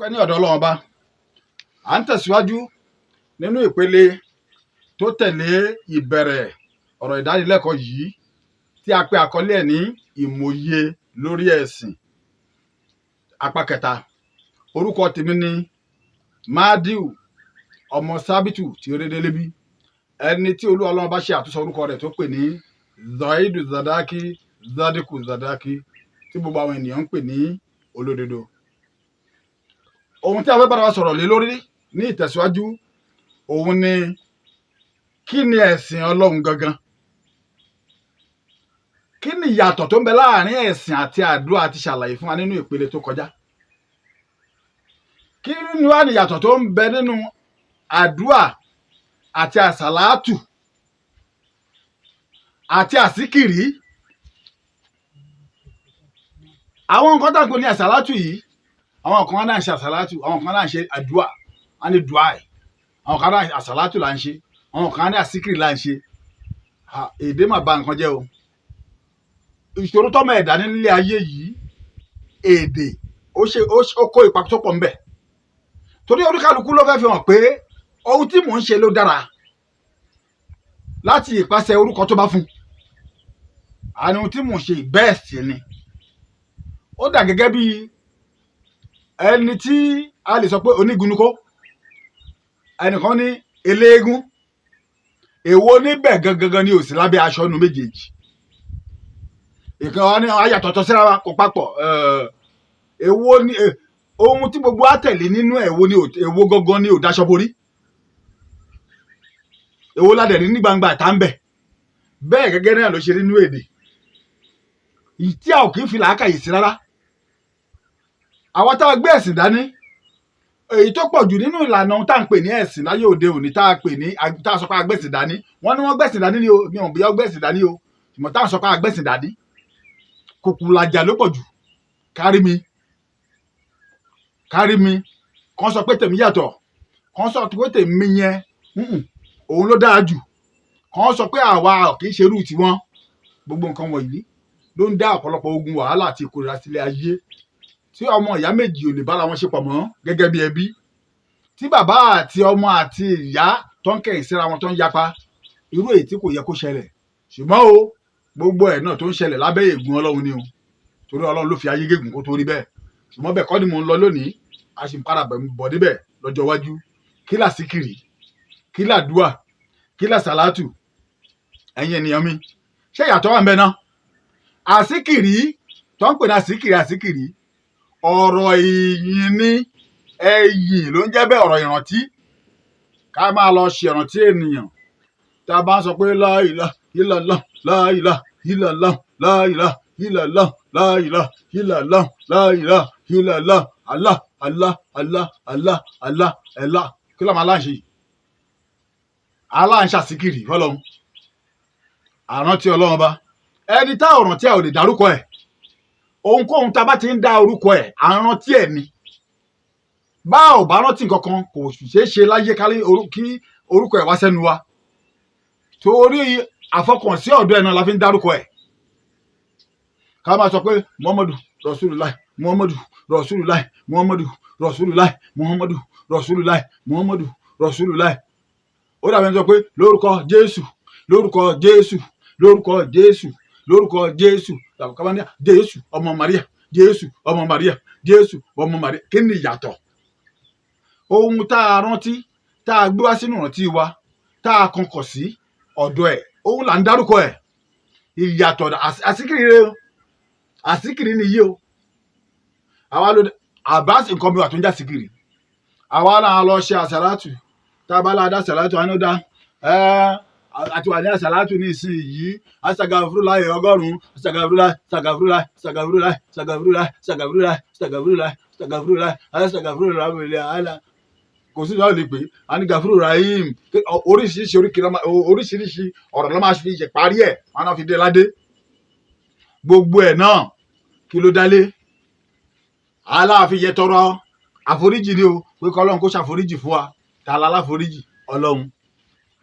Ọpẹ́ ní ọ̀dọ̀ Ọlọ́run Ọba. À ń tẹ̀síwájú nínú ìpele tó tẹ̀lé ìbẹ̀rẹ̀ ọ̀rọ̀ ìdánilẹ́kọ̀ọ́ yìí tí a pe àkọlé ẹ̀ ní ìmòye lórí ẹ̀sìn apá kẹta. Orúkọ tèmi ni Máàdíù ọmọ Sábìtù tí ó dédé lébí, ẹni tí Olúwa Ọlọ́run bá ṣe àtúnṣe orúkọ rẹ̀ tó pè ní Zaidu Zadaki Zadiku Zadaki tí gbogbo àwọn ènìyàn ń pè ní olódodo. Ohun tí a fẹ́ bára wa sọ̀rọ̀ lé lórí ní ìtẹ̀síwájú òun ni kí ni ẹ̀sìn Ọlọ́run gangan? Kí ni ìyàtọ̀ tó ń bẹ láàrin ẹ̀sìn àti àdúrà àti ṣàlàyé fún wa nínú ìpele tó kọjá? Kí ni wá ní ìyàtọ̀ tó ń bẹ nínú àdúrà àti àsàlátù àti àsíkìrí? Àwọn nǹkan tá à ń pè ní àsàlátù yìí, àwọn kan náà ń ṣe àsàlátù, àwọn kan náà ń ṣe àdúrà, wọ́n ní dùáì, àwọn kan náà àsàlátù là ń ṣe, àwọn kan náà àsíkìrí là ń ṣe. Èdè mà bà nǹkan jẹ́ o. Ìṣòro tọ́mọ ẹ̀dá nílé ayé yìí, èdè ó kó ipa tó pọ̀ ń bẹ. Torí oníkálukú ló fẹ́ fi hàn pé ohun tí mò ń ṣe ló dára láti ìpasẹ̀ orúkọ tó bá fún. Àní ohun tí mò ń ṣe bẹ́ẹ̀ sì ni. Ó dà gẹ́gẹ́ bí ẹni tí a lè sọ pé onígunukó, ẹnìkan ní eléégún, èwo níbẹ̀ gangan ni ò sí lábẹ́ aṣọ nu méjèèjì. Ìkan wa ní ayàtọ̀tọ̀ síra wa kò papọ̀. Èwo ni ohun tí gbogbo á tẹ̀lé nínú èwo gangan ni ò daṣọ borí? Èwo ládẹ̀ ní gbangba ìta ń bẹ̀? Bẹ́ẹ̀ gẹ́gẹ́ náà ló ṣe rí nínú èdè. Tí a ò kì í fi làákàyè sí rárá. Àwọn tá a gbé ẹ̀sìn dání, èyí tó pọ̀ jù nínú ìlànà ohun tá à ń pè ní ẹ̀sìn láyé òde òní tá a sọ pé a gbẹ̀sìn dání. Wọ́n ní wọ́n gbẹ̀sìn dání ni o, mi ò bí wọ́n gbẹ̀sìn dání o. Ṣùgbọ́n tá à ń sọ pé a gbẹ̀sìn dání. Kùkùlàjà ló pọ̀ jù. Kárí mi. Kàn sọ pé tèmi yàtọ̀. Kàn sọ pé tèmi yẹn òun ló dáa jù. Kàn sọ pé àwa kì í ṣerú tiwọn. Gbogbo nǹkan wọ̀nyí ló ń dá ọ̀pọ̀lọpọ̀ ogun wàhálà àti ìkórìíra sílé ayé. Tí ọmọ ìyá méjì ò lè bára wọn ṣe pọ̀ mọ́ gẹ́gẹ́ bí ẹbí. Tí bàbá àti ọmọ àti ìyá tó ń kẹ̀yìn síra wọn tó ń yapa. Irú èyí tí kò yẹ kó ṣẹlẹ̀. Ṣùgbọ́n o, gbogbo ẹ̀ náà tó ń ṣẹlẹ̀ lábẹ́ ègún Ọlọ́run ni o. Torí Ọlọ́run ló fi ayé gégùn kó tó rí bẹ́ẹ̀. Ṣùgbọ́n bẹ́ẹ̀ kọ́ ni mò ń lọ lónìí. A sì ń padà bọ̀ níbẹ̀ lọ́jọ́ iwájú. Kí làsíkìrì? Kí làdúà? Kí làsàlátù? Ẹ̀yin ènìyàn mi, ṣé ìyàtọ̀ wà ń bẹ náà? Àsíkìrí tó ń pè ní àsíkìrí ọ̀rọ̀ ìyìn ni, ẹ̀yìn ló ń jẹ́ bẹ́ẹ̀, ọ̀rọ̀ ìrántí. Ká máa lọ ṣe ìrántí ènìyàn. Tá a bá ń sọ pé la ilaha illallah, la ilaha illallah, la ilaha illallah, la ilaha illallah, la ilaha illallah, Allah, Allah, Allah, Allah, Allah, Allah. Kí ló máa láǹṣe? Aláǹṣe àsíkìrí fọ́lọ́run. Àrántí Ọlọ́run Ọba. Ẹni tá ọ̀ràn tí a ò lè dárúkọ ẹ̀. Ohunkóhun tá a bá ti ń dá orúkọ ẹ̀, àrántí ẹ̀ ni. Bá ò bá rántí nǹkan kan kò ṣeé ṣe láyé kí orúkọ ẹ̀ wá sẹ́nu wa. Torí àfọkànsí ọ̀dọ̀ ẹ̀ náà la fi ń dárúkọ ẹ̀. Ká máa sọ pé Muhammadu Rasulullah, Muhammadu Rasulullah, Muhammadu Rasulullah, Muhammadu Rasulullah, Muhammadu Rasulullah. Ó dàbí ẹni sọ pé lórúkọ Jésù, lórúkọ Jésù, lórúkọ Jésù, lórúkọ Jésù. Tàbí ká bá ní Jésù ọmọ Maria, Jésù ọmọ Maria, Jésù ọmọ Maria. Kí ni ìyàtọ̀? Ohun tá a rántí, tá a gbé wá sínú ìrántí wa, tá a kọkàn sí ọ̀dọ̀ ẹ̀, ohun là ń dárúkọ ẹ̀. Ìyàtọ̀ àsíkìrí rẹ o. Àsíkìrí ni yìí o. Àwa ló àbá nǹkan bí wà tó ń jà síkìrí. Àwa náà lọ ṣe àsàlátù. Tá a bá láàdá àsàlátù àánú dá. Àti wà ní àsàlátù ní ìsìn yìí. Astagfirullah 100. Astagfirullah, Astagfirullah, Astagfirullah, Astagfirullah, Astagfirullah, Astagfirullah, Astagfirullah, Astagfirullah. Kò sí ìdáhùn lè pè é. A ní Gafuru Rahim. Oríṣiríṣi ọ̀rọ̀ ló máa fi ṣe parí ẹ̀. Wọ́n náà fi dé ládé. Gbogbo ẹ̀ náà kí ló dálé? Aláàfin yẹ tọrọ àforíjì ni o. Pé kọ́ Ọlọ́run kó ṣàforíjì fún wa. Ta la láforíjì? Ọlọ́run.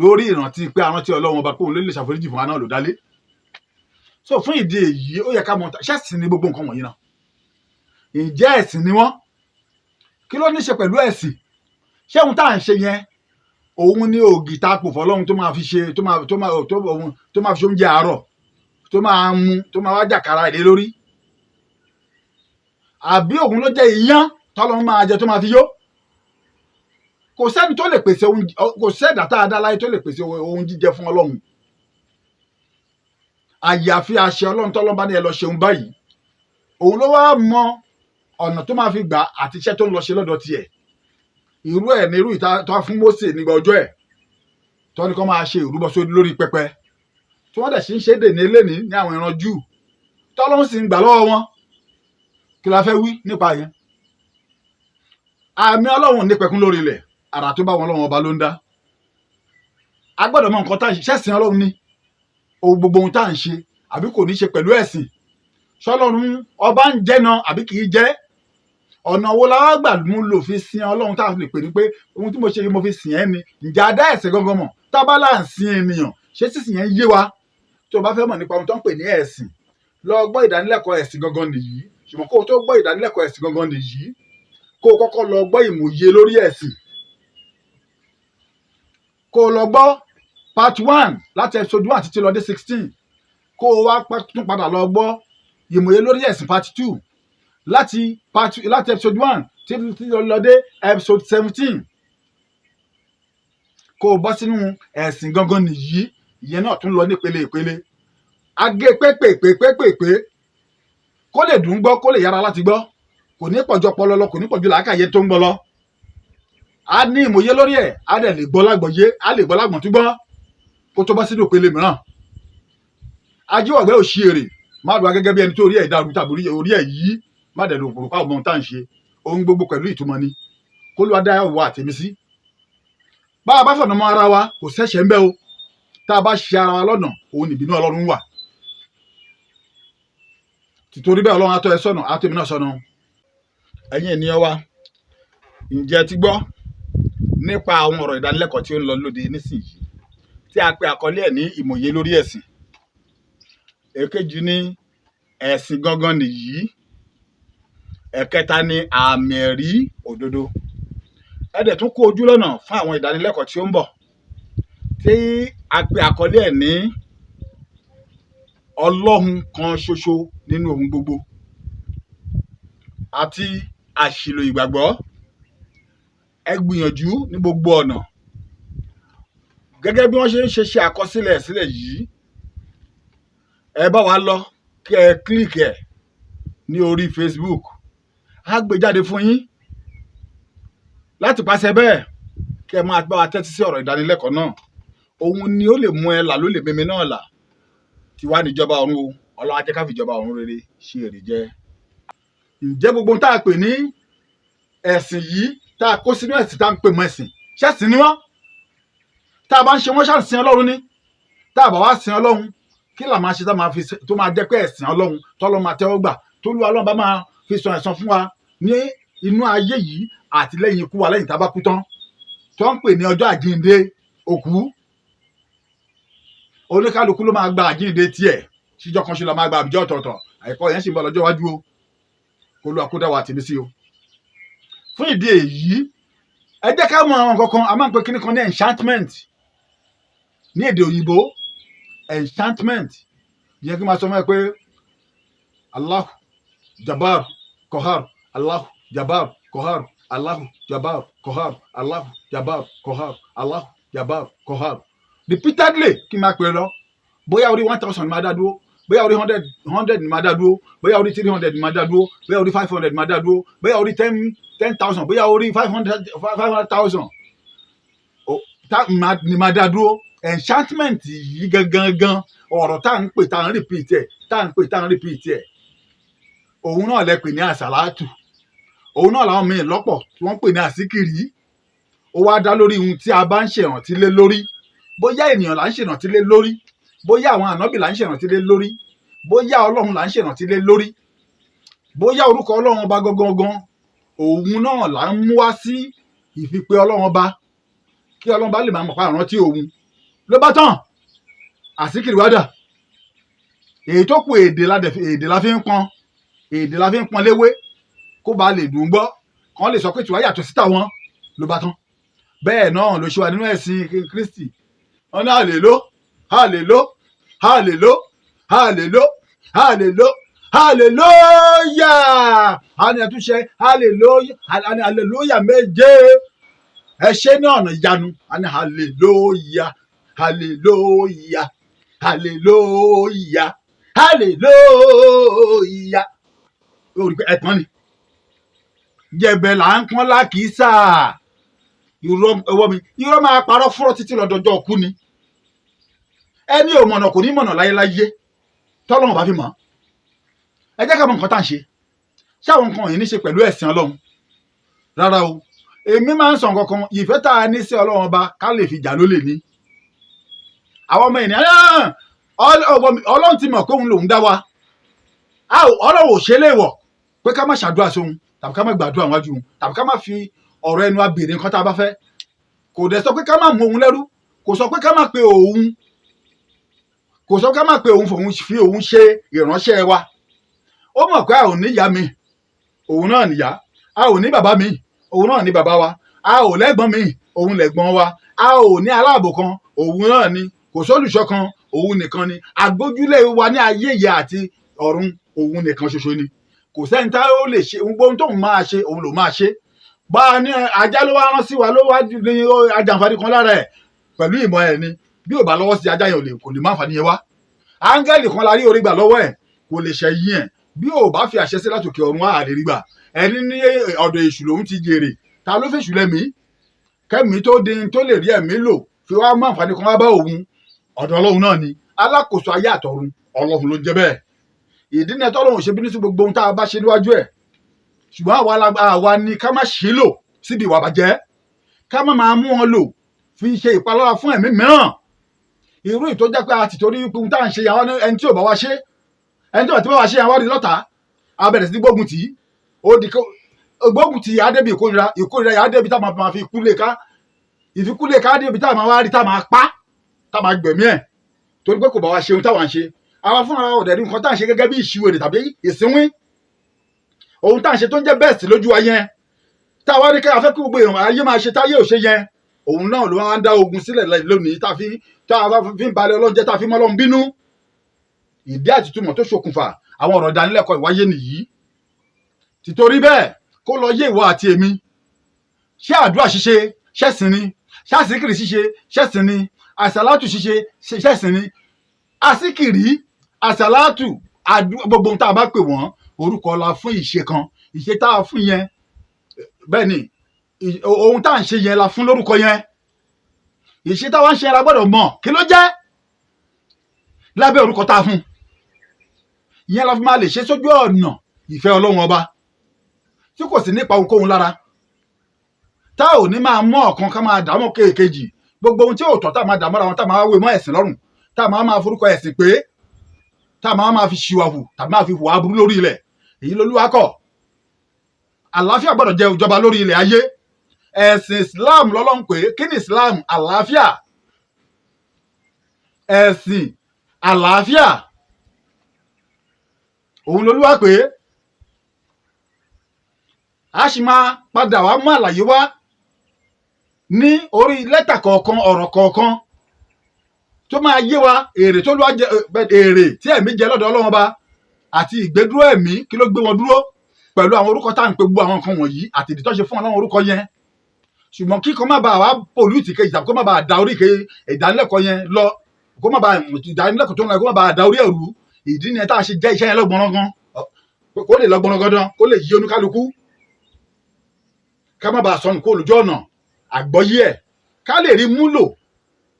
Lórí ìrántí pé àrántí Ọlọ́run Ọba pé òun ló lè ṣàforíjì fún wa náà ló dálé. So fún ìdí èyí ó yẹ ká mọ̀ ṣẹ́sìn ní gbogbo nǹkan wọ̀nyí náà. Ǹjẹ́ ẹ̀sìn ni wọ́n? kí ló ní ṣe pẹ̀lú ẹ̀sìn? ṣé ohun tá à ń ṣe yẹn òun ní ògì tá a pò fọlọ́run tó máa fi ṣe tó máa fi ṣe oúnjẹ àárọ̀ tó máa mu tó máa wá jàkàrà èdè lórí? àbí òun ló jẹ́ iyán tọ́lọ́run máa jẹ tó máa fi yó? kò sẹ́ni tó lè pèsè oúnjẹ, kò sẹ́dá tá a dá láyé tó lè pèsè ohun jíjẹ fún ọlọ́run àyàfi àṣẹ ọlọ́run tọ́lọ́run bá ní ẹ lọ ṣeun báyìí. òun ló wá mọ ọ̀nà tó máa fi gbà àti iṣẹ́ tó ń lọ ṣe lọ́dọ̀ tiẹ̀. irú ẹ̀ ní irú ìta tó fún Mósè nígbà ọjọ́ ẹ̀ tó ní kó máa ṣe ìrúbọ lórí pẹpẹ tí wọ́n dẹ̀ sì ń ṣe é dè ní eléni ní àwọn ìran Júù tọ́lọ́run sì ń gbà lọ́wọ́ wọn. kí la fẹ́ wí nípa yẹn? àmì ọlọ́run ní pẹ̀kún lórí ilẹ̀, àrà tó bá wọn lọ́wọ́ ọba ló ń dá. a gbọ́dọ̀ mọ nǹkan tá à ń ṣe, ṣẹ́sìn ọlọ́run ní ohun gbogbo ohun tá à ń ṣe àbí kò ní ṣe pẹ̀lú ẹ̀sìn? ṣọlọ́run ọba ń jẹ́ náà àbí kì í jẹ́? ọ̀nà wo la wá gbà mú lò fi sin ọlọ́run tá a lè pè ní pé ohun tí mo ṣe mo fi sìn ẹ́ ni? ǹjẹ́ a dá ẹ̀sìn gangan mọ̀? tá a bá là ń sin ènìyàn ṣé sísìn yẹn yé wa? tó o bá fẹ́ mọ̀ nípa ohun tó ń pè ní ẹ̀sìn, lọ gbọ́ ìdánilẹ́kọ̀ọ́ ẹ̀sìn gangan nìyí. ṣùgbọ́n kó o tó gbọ́ ìdánilẹ́kọ̀ọ́ ẹ̀sìn gangan nìyí, kó o kọ́kọ́ lọ gbọ́ ìmòye lórí ẹ̀sìn. kó o lọ gbọ́ part 1 láti episode 1 títí lọ dé 16. kó o wá tún padà lọ gbọ́ ìmòye lórí ẹ̀sìn part 2 láti episode 1 títí lọ dé episode 17. kó o bọ́ sínú ẹ̀sìn gangan nìyí, ìyẹn náà tún lọ nípele ìpele. agé pépèpépépépé kó lè dùn gbọ́, kó lè yára láti gbọ́, kò ní pọ̀jù ọpọlọ lọ, kò ní pọ̀jù làákàyè tó ń gbọ́ lọ. a ní ìmòye lórí ẹ̀, a dẹ̀ lè gbọ́ lágbọ̀yé, a lè gbọ́ lágbọ̀n tó gbọ́ kó tó bọ́ sínú ìpele mìíràn. ajíwọ̀gbẹ́ òṣìírè má dùn gẹ́gẹ́ bí ẹni tó rí ẹ̀ dàrú tàbí orí ẹ̀ yìí, má dẹ̀ lò pòròpá ọmọ tá à ń ṣe. ohun gbogbo pẹ̀lú ìtumọ̀ ni, kó ló wá dá ìwà àtẹ̀mí sí. bá a bá fọ̀nà mọ́ ara wa kò ṣẹ̀ṣẹ̀ ń bẹ o. tá a bá ṣe ara wa lọ́nà, òun nìbínú ọlọ́run wà. títorí bẹ́ẹ̀ ọlọ́run á tọ́ ẹ sọ́nà, á tọ́ èmi náà sọ́nà. ẹ̀yin ènìyàn wa, ǹjẹ́ ti gbọ́ nípa àwọn ọ̀rọ̀ ìdánilẹ́kọ̀ọ́ tí ó ń lọ lóde nísìnyí tí a pe àkọlé ẹ̀ ní ìmòye lórí ẹ̀sìn? èkejì ní ẹ̀sìn gangan nìyí. ẹ̀kẹta ní àmì ẹ̀rí òdodo. ẹ dẹ̀ tún kó ojú lọ́nà fún àwọn ìdánilẹ́kọ̀ọ́ tí ó ń bọ̀ tí a pe àkọlé ẹ̀ ní ọlọ́run kan ṣoṣo nínú ohun gbogbo àti àṣìlò ìgbàgbọ́. ẹ gbìyànjú ní gbogbo ọ̀nà gẹ́gẹ́ bí wọ́n ṣe àkọsílẹ̀ sílẹ̀ yìí. ẹ bá wa lọ kí ẹ kílíkì ẹ̀ ní orí Facebook, á gbé jáde fún yín. láti pàṣẹ bẹ́ẹ̀ kí ẹ máa bá wa tẹ́tí sí ọ̀rọ̀ ìdánilẹ́kọ̀ọ́ náà. òun ni ó lè mú ẹ là, ló lè mímí náà là. tiwa níjọba ọ̀run o, ọlọ́run á jẹ́ ká fi ìjọba ọ̀run rere ṣe èrè jẹ. ǹjẹ́ gbogbo ohun tá a pè ní ẹ̀sìn yìí, tá a kó sínú ẹ̀sìn tá a ń pè mọ́ ẹ̀sìn, ṣẹ́sìn ni wọ́n? tá a bá ń ṣe wọ́n ṣàǹsìn ọlọ́run ní? tá a bá wá sin ọlọ́run, kí là máa ṣe tó máa jẹ́ pé ẹ̀sìn ọlọ́run tọ́lọ́ máa tẹ́wọ́ gbà, tó lú ọlọ́run bá máa fi sọ ẹ̀san fún wa ní inú ayé yìí àti lẹ́yìn ikú wa, lẹ́yìn tá a bá kú tán, tó ń pè ní ọjọ́ àjíǹde òkú. oníkálukú ló máa gba àjíǹde tiẹ̀, síjọ́ kan ṣe lọ máa gba àbíjọ́ ọ̀tọ̀ọ̀tọ̀. àìkọ́ yẹn sì ń bọ̀ lọ́jọ́ iwájú o, kó ló àkódà wa tèmi sí o. fún ìdí èyí, ẹ jẹ́ ká mọ àwọn nǹkan kan. a máa ń pe kíní kan ní enchantment ní èdè òyìnbó. enchantment yẹ kí n máa sọ fún ẹ pé Allahu Jabbar Kohar, Allahu Jabbar Kohar, Allahu Jabbar Kohar, Allahu Jabbar Kohar, Allahu Jabbar Kohar. repeatedly kí n máa pè lọ. bóyá orí 1000 ni máa dá dúró, bóyá orí 100 ni máa dá dúró, bóyá orí 300 ni máa dá dúró, bóyá orí 500 ni máa dá dúró, bóyá orí 10,000, bóyá orí 500,000 ni máa dá dúró. enchantment yìí gangan ọ̀rọ̀ tá à ń pè tá à ń repeat ẹ̀, tá à ń pè tá à ń repeat ẹ̀, òun náà lẹ pè ní àsàlátù. òun náà làwọn míì lọ́pọ̀ tí wọ́n pè ní àsíkìrì. ó wá dá lórí ohun tí a bá ń ṣèrántí lé lórí. bóyá ènìyàn là ń ṣèrántí lé lórí, bóyá àwọn ànábì là ń ṣèrántí lé lórí, bóyá ọlọ́run là ń ṣèrántí lé lórí, bóyá orúkọ ọlọ́run ọba gangan, òun náà là ń mú wá sí ìfipè ọlọ́run ọba, kí ọlọ́run bá lè máa mọ̀ pa àrántí òun. ló bá tán, àsíkìrì wádà. èyí tó kù èdè la fi ń pọn léwé kó bá lè dùn gbọ́, kan lè sọ pé tiwa yàtọ̀ sí tàwọn ló bá tán. Bẹ́ẹ̀ náà ló ṣe wà nínú ẹ̀sìn Kristi. Wọ́n ní hallelo hallelo hallelo hallelo hallelo hallelujah. A ní ẹtúnṣe hallelujah méje. Ẹ ṣe ní ọ̀nà ìyanu. A ní hallelujah hallelujah hallelujah hallelujah. Orí pé ẹ̀tàn ni. Jẹ̀bẹ̀ là ń pọ́n lákìísà. Irọ́ máa parọ́ fúrọ́ títí lọ́dọọjọ́ ọkú ni. Ẹni ò mọ̀nà kò ní mọ̀nà láyéláyé tọ́lọ́run bá fi mọ̀. Ẹ jẹ́ ká mọ nǹkan tá à ń ṣe. Ṣé àwọn nǹkan yìí ní ṣe pẹ̀lú ẹ̀sìn Ọlọ́run? Rárá o. Èmi máa ń sọ nǹkan kan, ìfẹ́ tá a ní sí Ọlọ́run ọba ká lè fi jà lólè ní. Àwọn ọmọ ènìyàn Ọlọ́run ti mọ̀ pé òun lòun dá wa. Ọlọ́run ò ṣe léèwọ̀ pé ká má ṣàdúrà sóhun tàbí ká má gbàdúrà wájú òun tàbí ká má fi ọ̀rọ̀ ẹnu abèrè nǹkan tá a bá fẹ́. Kò dẹ̀ sọ pé ká má mú òun lẹ́rú, kò sọ pé ká má pe òun, kò sọ pé ká má pe òun fi òun ṣe ìránṣẹ́ wa. Ó mọ̀ pé a ò ní ìyá mi, òun náà nìyá. A ò ní bàbá mi, òun náà ní bàbá wa. A ò lẹ́gbọ́n mi, òun lẹ̀gbọ́n wa. A ò ní aláàbò kan, òun náà ni. Kò sólùṣọ́ kan, òun nìkan ni. Àgbójúlé wa ní ayé yìí àti ọ̀run, òun nìkan ṣoṣo ni. Kò sẹ́ni tá ó lè ṣe gbogbo ohun tóun máa ṣe, òun ló máa ṣe. Bá a ní ajá ló wá rán sí wa ló wá ní ajàǹfààní kan lára ẹ̀ pẹ̀lú ìmọ̀ ẹ̀ ni. Bí ò bá lọ́wọ́ sí ajá yẹn kò lè má àǹfààní yẹn wá. Áńgẹ́lì kan la rí orí gbà lọ́wọ́ ẹ̀ kò lè ṣẹ̀yìn ẹ̀. Bí ò bá fi àṣẹ sí látòkè ọ̀run wá àlè rí gbà. Ẹni ní ọ̀dọ̀ èṣù lòun ti jèrè. Ta ló fèṣù lẹ́mìí? Kẹ́mi tó dín tó lè rí ẹ̀mí lò fi wá mú àǹfààní kan wá bá òun. Ọ̀dọ̀ Ọlọ́run náà ni. Alákòóso ayé àtọ̀run, Ọlọ́run ló ń jẹ́ bẹ́ẹ̀. Ìdí ni tọ́lọ́run ṣe bínú sí gbogbo ohun tá a bá ṣe níwájú ẹ̀. Ṣùgbọ́n àwa ni ká má ṣe lò síbi ìwà bàjẹ́. Ká má máa mú wọn lò fi ṣe ìpalára fún ẹ̀mí mìíràn. Irú ìtó jẹ́ pé a ti torí ohun tá à ń ṣe àwọn ẹni tí ò bá wá ṣe. Ẹni tí ò bá wá ṣe àwọn àwárí lọ́ta. A bẹ̀rẹ̀ sí gbógun tì í. Gbógun tì í á débi ìkórira yà á débi tá máa fi kúlé ká. Ìfikúlé ká á débi tá máa wá rí tá máa pa. Tá máa gbẹ̀mí ẹ̀. Torí pé kò bá wá ṣe ohun táwa ń ṣe. Àwa fúnra ọ̀dẹ̀ ní nǹkan tá à ń ṣe gẹ́gẹ́ bí ìṣìwèrè tàbí ìsínwín. Ohun tá à ń ṣe tó ń jẹ́ bẹ́ẹ̀sì lójú wa yẹn. Tá a wá rí ká fẹ́ kí gbogbo èèyàn ayé máa ṣe táyé ò ṣe yẹn. Òun náà ló máa ń dá ogun sílẹ̀ lónìí tá a fi ń balẹ̀ Ọlọ́run jẹ́ tá a fi mọ́ Ọlọ́run bínú. Ìdí àti ìtumọ̀ tó ṣokùnfà àwọn ọ̀rọ̀ ìdánilẹ́kọ̀ọ́ ìwáyé nìyí. Títorí bẹ́ẹ̀ kó lọ yé ìwọ àti èmi. Ṣé àdúrà ṣíṣe ṣẹ̀sìn ni? Ṣé àsíkìrì ṣíṣe ṣẹ̀sìn ni? Àsàlátù ṣíṣe ṣẹ̀sìn ni? Àsíkìrì, àsàlátù, gbogbo ohun tá a bá pè wọ́n orúkọ la fún ìṣe kan. Ìṣe tá a fún yẹn bẹ́ẹ̀ ni ohun tá à ń ṣe yẹn la fún lórúkọ yẹn. Ìṣe táwa ń ṣe la gbọ́dọ̀ mọ̀ kí ló jẹ́ lábẹ́ orúkọ tá a fún. Ìyẹn la fi máa lè ṣe sójú ọ̀nà ìfẹ́ Ọlọ́run ọba tí kò sí nípa ohunkóhun lára. Tá ò ní máa mọ̀ ọ̀kan ká máa dààmú kéèkejì. Gbogbo ohun tí ò tọ́ tá máa dààmú ara wọn tá máa wé mọ́ ẹ̀sìn lọ́rùn. Tá máa forúkọ ẹ̀sìn pé tá máa fi ṣìwàhù tàbí máa fi hùwà aburú lórí ilẹ̀. Èyí l'Olúwa kọ̀. Àlàáfíà gbọ́dọ̀ jẹ́ ìjọba lórí ilẹ̀ ayé. Ẹ̀sìn Islam lọ́lọ́run pé kí ni Islam? Àlàáfíà. Ẹ̀sìn àlàáfíà. Òun l'Olúwa pé a sì máa padà wá mú àlàyé wá ní orí lẹ́tà kọ̀ọ̀kan ọ̀rọ̀ kọ̀ọ̀kan tó máa yé wa èrè tó lọ́wọ́ èrè tí ẹ̀mí jẹ lọ́dọ̀ Ọlọ́run ọba àti ìgbédúró ẹ̀mí kí ló gbé wọn dúró pẹ̀lú àwọn orúkọ tá à ń pe gbogbo àwọn nǹkan wọ̀nyí àti ìdí tó ṣe fún àwọn orúkọ yẹn. Ṣùgbọ́n kíkọ́ má bàa wá pòlúùtì kejì tàbí kó má bàa da orí ìdánilẹ́kọ̀ọ́ yẹn lọ kó má bàa ìdánilẹ́kọ̀ọ́ tó ń lọ kó má bàa da orí ẹ̀rú. Ìdí ni tá a ṣe jẹ́ iṣẹ́ yẹn lọ́gbọ̀nrán kó lè lọ́gbọ̀nrán gandan kó lè yí oníkálukú. Ká má bàa sọnù kó olùjọ́ ọ̀nà àgbọ́yé ẹ̀ ká lè rí múlò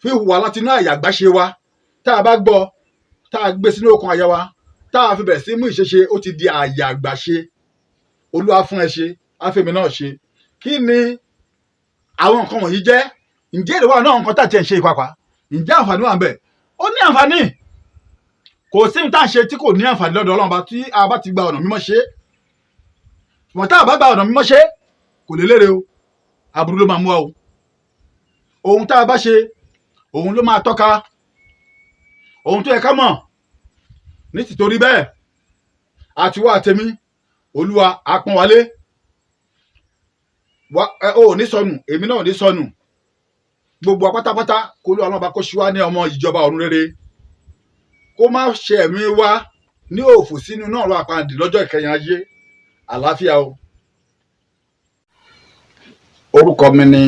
fi hùwà láti inú àyà àgbáṣe wa. Tá a bá gbọ́ tá a gbé sínú okùn àyà wa tá a fi bẹ̀rẹ̀ sí mú ìṣeṣe ó ti di àyà àgbáṣe. Olúwa fún ẹ ṣe àfẹ́mi náà ṣe. Kí ni àwọn nǹkan wọ̀nyí jẹ́? Ǹjẹ́ èrè wà náà nǹkan tá a ti ẹ̀ ń ṣe ìpapà? Ǹjẹ́ àǹfààní wà ń bẹ̀? Ó ní àǹfààní. Kò sí ní tá a ṣe tí kò ní àǹfààní lọ́dọ̀ Ọlọ́run bá tí a bá ti gba ọ̀nà mímọ́ ṣe. Ṣùgbọ́n tá a bá gba ọ̀nà mímọ́ ṣe kò lè lérè o. Aburú ló máa mú wa o. Ohun tá a bá ṣe òun ló máa tọ́ka ohun tó yẹ ká mọ̀. Nítorí bẹ́ẹ̀ àtiwá àtẹ̀mí Olúwa á pọ́n wa lé. ò ní sọnù èmi náà ò ní sọnù gbogbo apátápátá kó ló ọlọ́ba kó ṣe wá ní ọmọ ìjọba ọ̀run rere kó má ṣe ẹ̀mí wá ní òfò sínú náà lọ àpàǹdì lọ́jọ́ ìkẹyìn ayé àlàáfíà o. orúkọ mi ni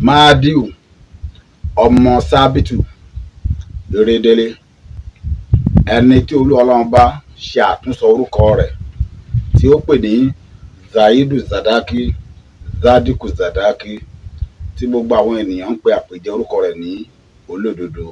Máàdíù ọmọ Sábìtù Erédélé, ẹni tí olú ọlọ́run bá ṣe àtúnsọ orúkọ rẹ̀ tí ó pè ní Zaidu Zadaki Zadiku Zadaki tí gbogbo àwọn ènìyàn ń pe àpèjẹ orúkọ rẹ̀ ní olódodo.